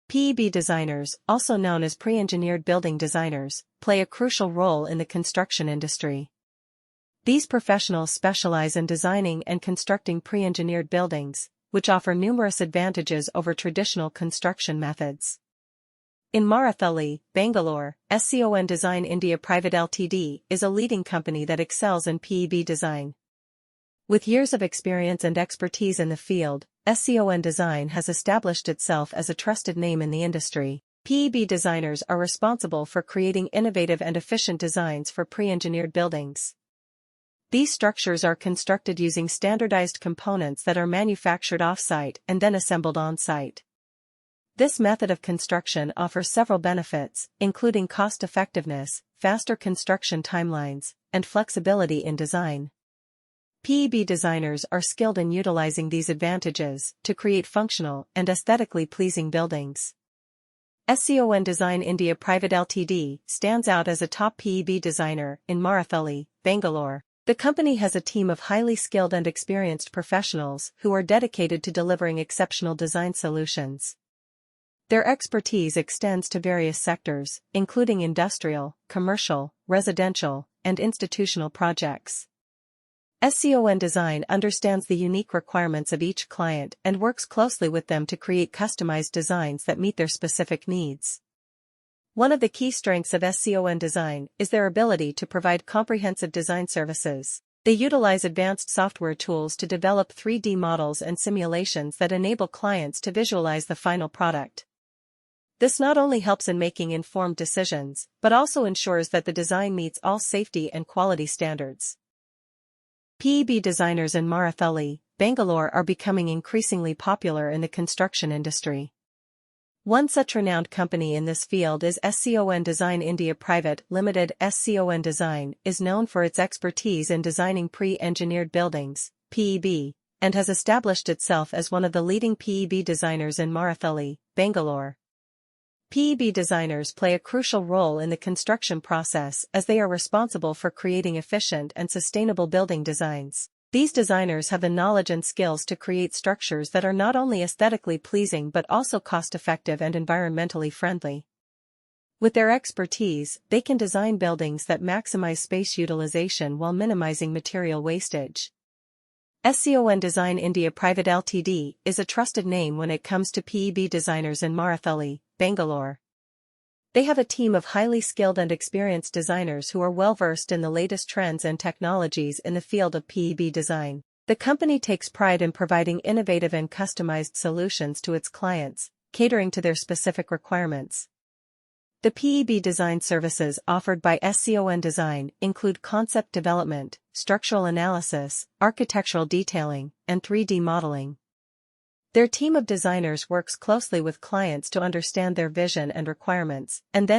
PEB designers, also known as pre-engineered building designers, play a crucial role in the construction industry. These professionals specialize in designing and constructing pre-engineered buildings, which offer numerous advantages over traditional construction methods. In Marathahalli, Bangalore, SCON Design India Private Ltd is a leading company that excels in PEB design. With years of experience and expertise in the field, SCON Design has established itself as a trusted name in the industry. PEB designers are responsible for creating innovative and efficient designs for pre-engineered buildings. These structures are constructed using standardized components that are manufactured off-site and then assembled on-site. This method of construction offers several benefits, including cost-effectiveness, faster construction timelines, and flexibility in design. PEB designers are skilled in utilizing these advantages to create functional and aesthetically pleasing buildings. SCON Design India Private Ltd stands out as a top PEB designer in Marathahalli, Bangalore. The company has a team of highly skilled and experienced professionals who are dedicated to delivering exceptional design solutions. Their expertise extends to various sectors, including industrial, commercial, residential, and institutional projects. SCON Design understands the unique requirements of each client and works closely with them to create customized designs that meet their specific needs. One of the key strengths of SCON Design is their ability to provide comprehensive design services. They utilize advanced software tools to develop 3D models and simulations that enable clients to visualize the final product. This not only helps in making informed decisions, but also ensures that the design meets all safety and quality standards. PEB designers in Marathahalli, Bangalore are becoming increasingly popular in the construction industry. One such renowned company in this field is SCON Design India Private Limited. SCON Design is known for its expertise in designing pre-engineered buildings, PEB, and has established itself as one of the leading PEB designers in Marathahalli, Bangalore. PEB designers play a crucial role in the construction process as they are responsible for creating efficient and sustainable building designs. These designers have the knowledge and skills to create structures that are not only aesthetically pleasing but also cost-effective and environmentally friendly. With their expertise, they can design buildings that maximize space utilization while minimizing material wastage. SCON Design India Private Ltd is a trusted name when it comes to PEB designers in Marathahalli, Bangalore. They have a team of highly skilled and experienced designers who are well-versed in the latest trends and technologies in the field of PEB design. The company takes pride in providing innovative and customized solutions to its clients, catering to their specific requirements. The PEB design services offered by SCON Design include concept development, structural analysis, architectural detailing, and 3D modeling. Their team of designers works closely with clients to understand their vision and requirements, and then